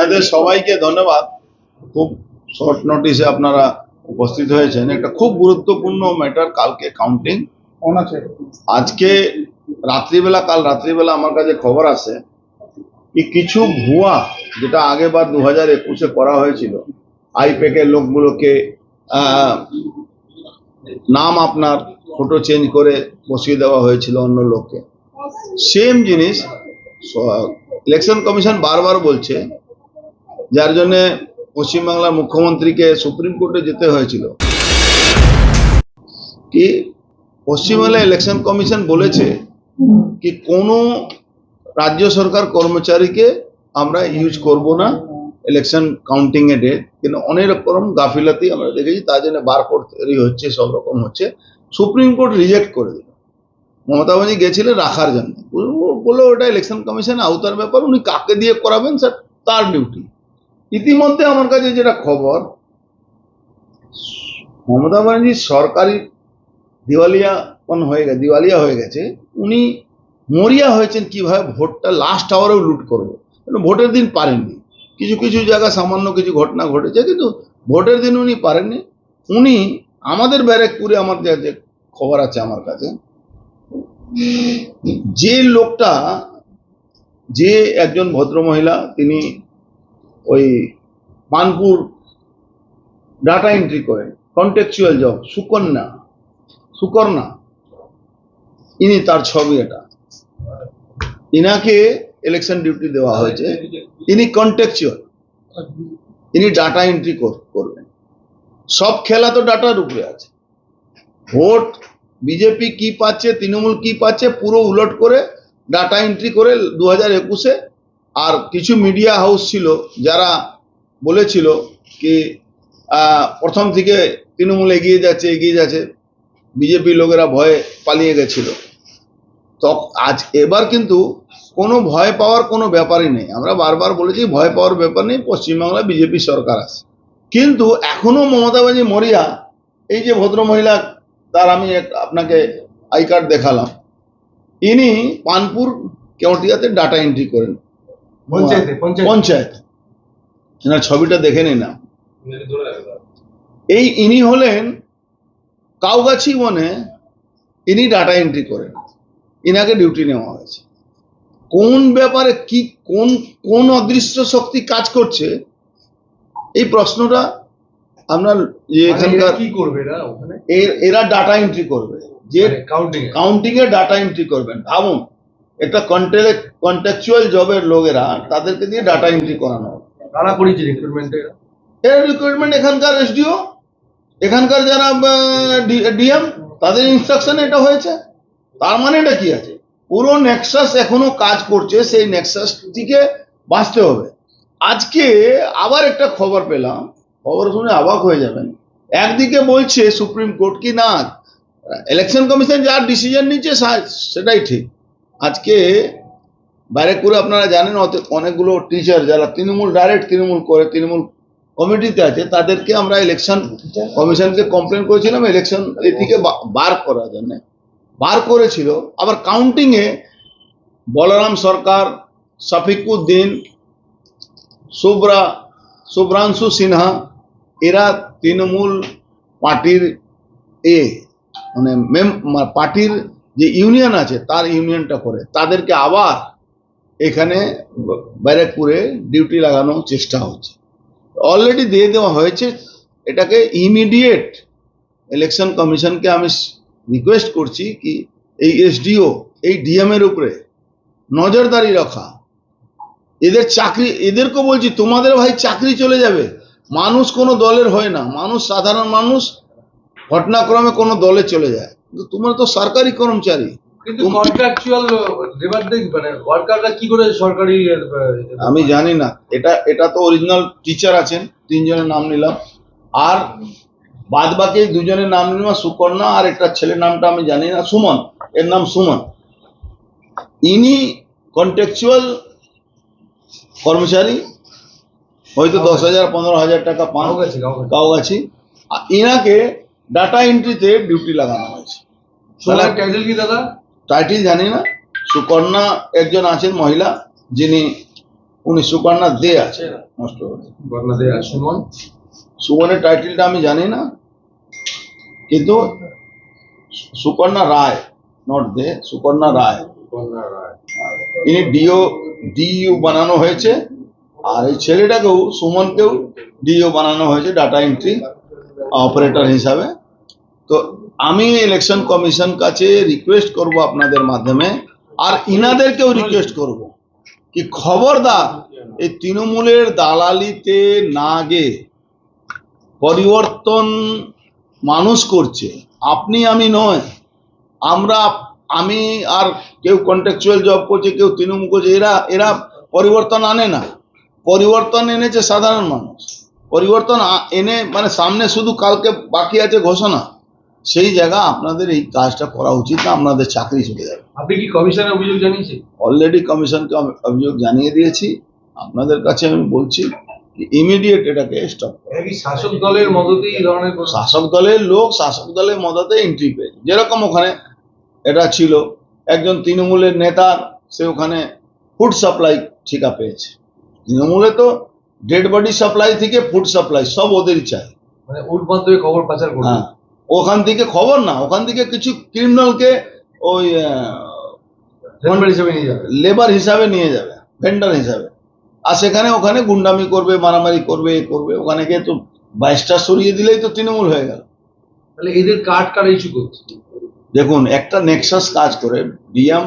আপনাদের সবাইকে ধন্যবাদ। খুব শর্ট নোটিশে আপনারা উপস্থিত হয়েছেন। একটা খুব গুরুত্বপূর্ণ ম্যাটার, কালকে কাউন্টিং আজকে রাত্রিবেলা, কাল রাত্রিবেলা আমার কাছে খবর আছে কি কিছু ভুয়া, যেটা আগেবার 2021-এ করা হয়েছিল, আইপ্যাকের লোকগুলোকে নাম আপনার ফটো চেঞ্জ করে বসিয়ে দেওয়া হয়েছিল অন্য লোককে। সেম জিনিস ইলেকশন কমিশন বারবার বলছে, যার জন্য পশ্চিমবাংলার মুখ্যমন্ত্রীকে সুপ্রিম কোর্টে যেতে হয়েছিল। কি পশ্চিমবাংলা ইলেকশন কমিশন বলেছে কি কোনো রাজ্য সরকার কর্মচারীকে আমরা ইউজ করব না ইলেকশন কাউন্টিং এ ডেট, কিন্তু অনেক রকম গাফিলাতি আমরা দেখেছি, তার জন্য বারকোড তৈরি হচ্ছে, সব রকম হচ্ছে। সুপ্রিম কোর্ট রিজেক্ট করে দিল। মমতা ব্যানার্জি গেছিলেন রাখার জন্য, বললো ওটা ইলেকশন কমিশন আওতার ব্যাপার, উনি কাকে দিয়ে করাবেন স্যার তার ডিউটি। ইতিমধ্যে আমার কাছে যেটা খবর, মমতা ব্যানার্জি সরকারি দিওয়ালিয়া হয়ে গেছে। উনি মরিয়া হয়েছেন কিভাবে ভোটটা লাস্ট আওয়ারেও লুট করবো। ভোটের দিন পারেননি, কিছু কিছু জায়গায় সামান্য কিছু ঘটনা ঘটেছে, কিন্তু ভোটের দিন উনি পারেননি। উনি আমাদের ব্যারাকপুরে, আমার যে খবর আছে আমার কাছে, যে লোকটা, যে একজন ভদ্রমহিলা, তিনি ওই মানপুর ডাটা এন্ট্রি করেন, কন্টেকচুয়াল জব, সুকর্ণা, ইনি তার ছবি, এটা ইনাকে ইলেকশন ডিউটি দেওয়া হয়েছে। ইনি কন্টেকচুয়াল, ইনি ডাটা এন্ট্রি করবেন। সব খেলা তো ডাটার উপরে আছে। ভোট বিজেপি কি পাচ্ছে, তৃণমূল কি পাচ্ছে, পুরো উলট করে ডাটা এন্ট্রি করে 2021-এ। আর কিছু মিডিয়া হাউস ছিল যারা বলেছিল কি প্রথম থেকে তৃণমূল এগিয়ে যাচ্ছে, বিজেপি লোকেরা ভয়ে পালিয়ে গেছিল। তো এবার কিন্তু কোনো ভয় পাওয়ার কোনো ব্যাপারই নেই। আমরা বারবার বলেছি ভয় পাওয়ার ব্যাপার নেই, পশ্চিমবাংলা বিজেপি সরকার আছে। কিন্তু এখনো মমতা ব্যানার্জি মরিয়া। এই যে ভদ্রমহিলা, তার আমি আপনাকে আই কার্ড দেখালাম, ইনি পানপুর কেওটিয়াতে ডাটা এন্ট্রি করেন, পঞ্চায়েত। এনার ছবিটা দেখে নিন না। ইনি হলেন কাউগাছি বনে, ইনি ডাটা এন্ট্রি করেন, ইনাকে ডিউটি নেওয়া হয়েছে। কোন ব্যাপারে কি, কোন অদৃশ্য শক্তি কাজ করছে, এই প্রশ্নটা আপনার যে এখানকার কি করবে এরা ডাটা এন্ট্রি করবে, যে কাউন্টিং এ ডাটা এন্ট্রি করবেন। ভাবুন, একটা কন্ট্রাকচুয়াল জবের লোকেরা, তাদেরকে দিয়ে ডাটা এন্ট্রি করানো হবে। কারা করেছে রিক্রুটমেন্ট? রিক্রুটমেন্ট এখানকার এসডিও, এখানকার যারা ডিএম, তাদের ইনস্ট্রাকশনে এটা হয়েছে। তার মানে এটা কি আছে, পুরো নেক্সাস এখনো কাজ করছে, সেই নেক্সাস থেকে বাঁচতে হবে। আজকে আবার একটা খবর পেলাম, খবর শুনে অবাক হয়ে যাবেন। একদিকে বলছে সুপ্রিম কোর্ট কি না, ইলেকশন কমিশন যার ডিসিশন নিচ্ছে সেটাই ঠিক। আজকে ব্যারাকপুরে আপনারা জানেন অনেকগুলো টিচার যারা ডাইরেক্ট তৃণমূল করে, তৃণমূল কমিটিতে আছে, তাদেরকে আমরা ইলেকশন কমিশনকে কমপ্লেন করেছিলাম ইলেকশন থেকে বার করার জন্য, বার করেছিল। আবার কাউন্টিং এ বলরাম সরকার, শফিকুদ্দিন, শুভ্রাংশু সিনহা, এরা তৃণমূল পার্টির মানে পার্টির যে ইউনিয়ন আছে তার ইউনিয়নটা করে, তাদেরকে আবার এখানে ব্যারাকপুরে ডিউটি লাগানোর চেষ্টা হচ্ছে। অলরেডি দিয়ে দেওয়া হয়েছে। এটাকে ইমিডিয়েট ইলেকশন কমিশনকে আমি রিকোয়েস্ট করছি কি এই এসডিও, এই ডিএম এর উপরে নজরদারি রাখা। এদের চাকরি, এদেরকে বলছি তোমাদের ভাই চাকরি চলে যাবে। মানুষ কোনো দলের হয় না, মানুষ সাধারণ মানুষ ঘটনাক্রমে কোনো দলে চলে যায়, কিন্তু তোমরা তো সরকারি কর্মচারী। কিন্তু কন্ট্রাকচুয়াল লেবার মানে ওয়ার্কাররা কি করে সরকারি? আমি জানি না। এটা তো অরিজিনাল টিচার আছেন, 3 জনের নাম নিলাম, আর বাদ বাকি 2 জনের নাম নিলাম, সুকর্ণা আর একটা ছেলের নামটা আমি জানি না, সুমন, এর নাম সুমন। ইনি কন্ট্রাকচুয়াল কর্মচারী, হয়তো 10,000 15,000 টাকা পান কাউগাছি। ইনাকে ডাটা এন্ট্রিতে ডিউটি লাগানো হয়েছে। টাইটেল কি দাদা? টাইটেল জানি না। সুকর্ণা একজন আছেন মহিলা, যিনি উনি সুকন্যা দে আছে নষ্ট করে। বর্ণাদে আর সুমন সুমনের টাইটেলটা আমি জানি না, কিন্তু সুকন্যা রায়, নট দে, সুকন্যা রায়, বর্ণা রায়। ইনি ডিইউ বানানো হয়েছে। আর এই ছেলেটাকেও, সুমনকেও ডিইউ বানানো হয়েছে ডাটা এন্ট্রি অপারেটর হিসাবে। তো আমি ইলেকশন কমিশন কাছে রিকোয়েস্ট করব আপনাদের মাধ্যমে, আর ইনাদেরকেও রিকোয়েস্ট করব কি খবরদার এই তৃণমূলের দালালিতে না গে পরিবর্তন মানুষ করছে, আপনি আমি নয়, আমি আর কেউ কন্ট্রাকচুয়াল জব করছে, কেউ তৃণমূল করছে, এরা পরিবর্তন আনে না। পরিবর্তন এনেছে সাধারণ মানুষ। পরিবর্তন এনে মানে সামনে শুধু কালকে বাকি আছে ঘোষণা, সেই জায়গা আপনাদের এই কাজটা করা উচিত না, আপনাদের চাকরি চলে যাবে। আপনি কি কমিশনের অভিযোগ জানিয়েছেন? অলরেডি কমিশনকে আমি অভিযোগ জানিয়ে দিয়েছি। আপনাদের কাছে আমি বলছি ইমিডিয়েট এটাকে স্টপ। এটা কি শাসক দলের মদতেই এই ধরনের কোনো- শাসক দলের লোক শাসক দলের মদতে এন্ট্রি পেয়েছে। যেরকম ওখানে এটা ছিল, একজন তৃণমূলের নেতা, সে ওখানে ফুড সাপ্লাই ঠিকা পেয়েছে। তৃণমূলে তো ডেড বডি সাপ্লাই থেকে ফুড সাপ্লাই সব ওদেরই চাই। মানে ওর মাধ্যমে খবর পাচার করবে। হ্যাঁ, ওখান থেকে খবর না, ওখান থেকে কিছু ক্রিমিনালকে ওই মেম্বার হিসেবে নিয়ে যাবে। লেবার হিসাবে নিয়ে যাবে, ভেন্ডার হিসাবে। আর সেখানে ওখানে গুন্ডামি করবে, মারামারি করবে, এ করবে। ওখানে গিয়ে তো বাইশটা সরিয়ে দিলেই তো তৃণমূল হয়ে গেল। তাহলে এদের কার্ড ইস্যু করছে। দেখুন, একটা নেক্সাস কাজ করে ডিএম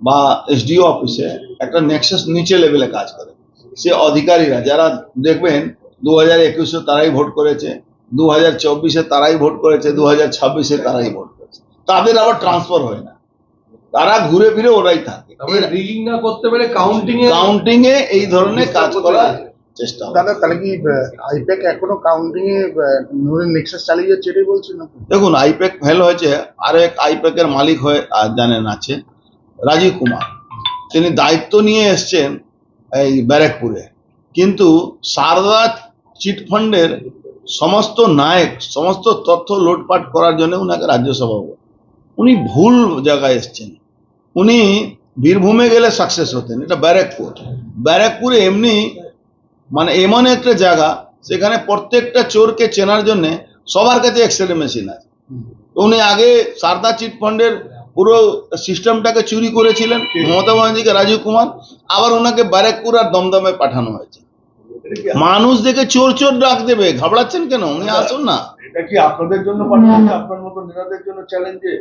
বা এসডিও অফিসে, একটা নেক্সাস নিচে লেভেলে কাজ করে। সে অধিকারীরা যারা দেখবেন 2021-এ তারাই ভোট করেছে, 2024-এ তারাই ভোট করেছে, 2026-এ তারাই ভোট করেছে, তাদের আবার ট্রান্সফার হয় না, তারা ঘুরে ফিরে ওরাই থাকে। তারপরে রিগিং না করতে পারে কাউন্টিং এ এই ধরনের কাজ করার চেষ্টা হয়। দাদা তাহলে কি আইপ্যাক এখনো কাউন্টিং এ নেক্সাস চালিয়ে যাচ্ছে এটাই বলছেন আপনি? দেখুন, আইপ্যাক ফেল হয়েছে, আরো এক আইপ্যাকের মালিক হয়ে জানেন আছে রাজীব কুমার। তিনি দায়িত্ব নিয়ে এসছেন এই ব্যারাকপুরে, কিন্তু সারদা চিটফান্ডের সমস্ত নায়ক, সমস্ত তথ্য লোটপাট করার জন্য উনাকে রাজ্যসভা, উনি ভুল জায়গায় এসছেন। উনি বীরভূমে গেলে সাকসেস হতেন, এটা ব্যারাকপুরে এমনি মানে এমন একটা জায়গা, সেখানে প্রত্যেকটা চোরকে চেনার জন্য সবার কাছে এক্সরে মেশিন আছে। তো উনি আগে সারদা চিটফান্ডের পুরো সিস্টেমটাকে চুরি করেছিলেন মমতা ব্যানার্জিকে, রাজীব কুমার। আবার ওনাকে ব্যারাকপুর আর দমদমে পাঠানো হয়েছে। মানুষ দেখে চোর চোর ডাক দেবে, ঘাবড়াচ্ছেন কেন? উনি আসুন না। এটা কি আপনাদের জন্য পাঠানো হয়েছে, আপনার মতো নেতাদের জন্য চ্যালেঞ্জে?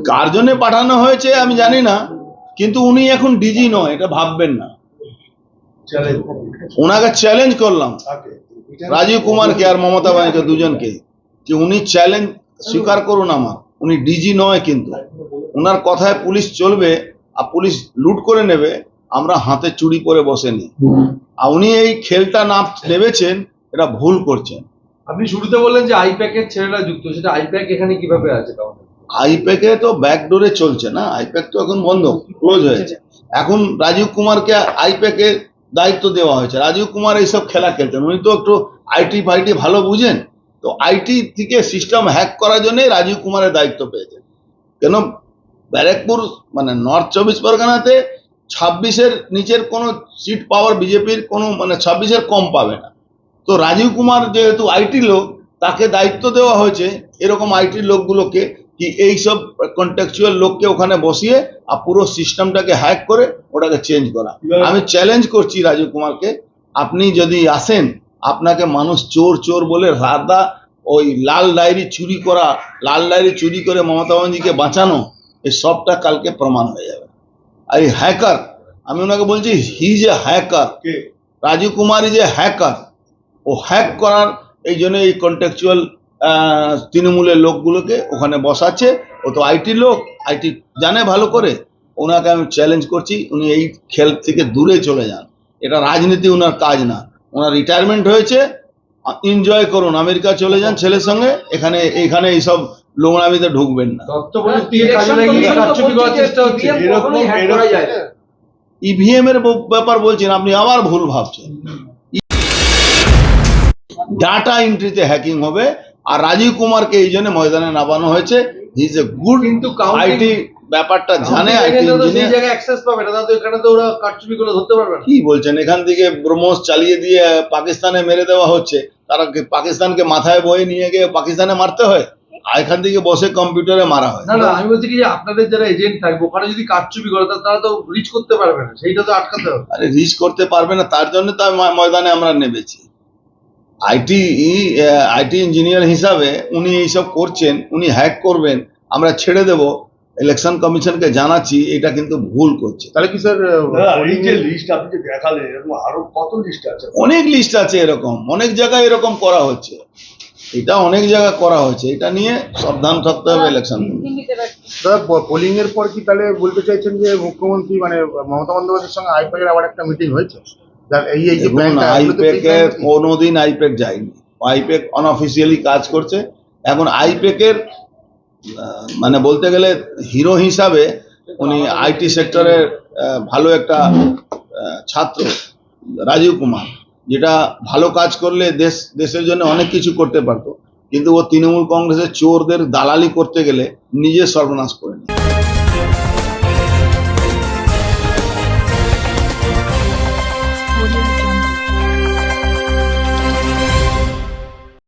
কার জন্য পাঠানো হয়েছে আমি জানি না, কিন্তু উনি এখন ডিজি নয়, এটা ভাববেন না। চ্যালেঞ্জ ওনাকে চ্যালেঞ্জ করলাম, থাকে। রাজীব কুমারকে আর মমতা ব্যানার্জি দুজনকে, যে উনি চ্যালেঞ্জ স্বীকার করুন আমার, উনি ডিজি নয়, কিন্তু ওনার কথায় পুলিশ চলবে আর পুলিশ লুট করে নেবে, আমরা হাতে চুরি করে বসেনি। আর উনি এই খেলটা না নেবেছেন, এটা ভুল করছেন। আপনি শুরুতে বললেন যে আইপ্যাকের ছেলেরা যুক্ত, সেটা আইপ্যাক এখানে কিভাবে আছে কাউন্টার? আইপ্যাকে তো ব্যাকডোরে চলছে না, আইপ্যাক তো এখন বন্ধ, ক্লোজ হয়েছে। এখন রাজীব কুমারকে আইপ্যাকে দায়িত্ব দেওয়া হয়েছে। রাজীব কুমার এইসব খেলা খেলতেন, উনি তো একটু আইটি ফাইটি ভালো বুঝেন, তো আইটি থেকে সিস্টেম হ্যাক করার জন্যই রাজীব কুমারের দায়িত্ব পেয়েছেন। কেন ব্যারাকপুর মানে নর্থ 24 পরগনাতে 26-এর নিচের কোনো সিট পাওয়ার বিজেপির কোনো মানে 26-এর কম পাবে না। তো রাজীব কুমার যেহেতু আইটি লোক, তাকে দায়িত্ব দেওয়া হয়েছে এরকম আইটি লোকগুলোকে, কি এইসব কন্ট্রাকচুয়াল লোককে ওখানে বসিয়ে আর পুরো সিস্টেমটাকে হ্যাক করে ওটাকে চেঞ্জ করা। আমি চ্যালেঞ্জ করছি রাজীব কুমারকে, আপনি যদি আসেন, আপনাকে মানুষ চোর চোর বলে রাদা ওই লাল ডায়েরি চুরি করে মমতা ব্যানার্জিকে বাঁচানো, এই সবটা কালকে প্রমাণ হয়ে যাবে। আর এই হ্যাকার, আমি ওনাকে বলছি হি ইজ এ হ্যাকার, কে? Rajiv Kumar is a hacker. ও হ্যাক করার এই জন্য এই কন্ট্রাকচুয়াল তৃণমূলের লোকগুলোকে ওখানে বসাচ্ছে। ও তো আইটি লোক, আইটি জানে ভালো করে। ওনাকে আমি চ্যালেঞ্জ করছি, উনি এই খেল থেকে দূরে চলে যান। এটা রাজনীতি ওনার কাজ না। ওনার রিটায়ারমেন্ট হয়েছে, এনজয় করুন, আমেরিকা চলে যান ছেলের সঙ্গে, এখানে এইসব লোমনামিতে ঢুকবেন না। তথ্য প্রযুক্তিকে কাজে লাগিয়ে কারচুপি করার চেষ্টা হচ্ছে। ইভিএম এর ব্যাপার বলছেন আপনি, আবার ভুল ভাবছেন। ডাটা এন্ট্রিতে হ্যাকিং হবে, আর রাজীব কুমারকে এই জন্য ময়দানে নামানো হয়েছে। হি ইজ এ গুড কিন্তু আইটি ব্যাপারটা জানে আমাদের আইটি এখানে তো সেই ইঞ্জিনিয়ার। জায়গায় অ্যাক্সেস পাবে না, তাহলে এখানে তো ওরা কারচুপি করে ধরতে পারবে না। কি বলছেন, এখান থেকে ব্রহ্মোস চালিয়ে দিয়ে পাকিস্তানে মেরে দেওয়া হচ্ছে, তারা পাকিস্তানকে মাথায় বয়ে নিয়ে গিয়ে পাকিস্তানে মারতে হয়, আর এখান থেকে বসে কম্পিউটারে মারা হয়। না না, আমি বলছি কি যে আপনাদের যারা এজেন্ট থাকবে ওখানে যদি কারচুপি করে তারা তো রিচ করতে পারবে না, সেইটা তো আটকাতে হবে। আরে রিচ করতে পারবে না, তার জন্য তো ময়দানে আমরা নেমেছি। আইটি ইঞ্জিনিয়ার হিসাবে উনি এইসব করছেন, উনি হ্যাক করবেন, আমরা ছেড়ে দেব। ইলেকশন কমিশনকে জানাচ্ছি এটা কিন্তু ভুল করছে। তাহলে কি স্যার দাদা, এই যে লিস্ট আপনি যে দেখালেন এরকম আরো কত লিস্ট আছে? অনেক লিস্ট আছে এরকম, অনেক জায়গায় এরকম করা হচ্ছে, এটা অনেক জায়গায় করা হচ্ছে, এটা নিয়ে সাবধান থাকতে হবে ইলেকশন। দাদা পোলিং এর পর কি তাহলে বলতে চাইছেন যে মুখ্যমন্ত্রী মানে মমতা বন্দ্যোপাধ্যায়ের সঙ্গে আইপ্যাকের আবার একটা মিটিং হয়েছে? এই এই যে প্ল্যানটা আইপ্যাকে কোনোদিন আইপ্যাক যায়নি, আইপ্যাক অনঅফিসিয়ালি কাজ করছে। এখন আইপ্যাকের মানে বলতে গেলে হিরো হিসাবে উনি আইটি সেক্টরের ভালো একটা ছাত্র রাজীব কুমার, যেটা ভালো কাজ করলে দেশের জন্য অনেক কিছু করতে পারতো, কিন্তু ও তৃণমূল কংগ্রেসের চোরদের দালালি করতে গেলে নিজে সর্বনাশ করে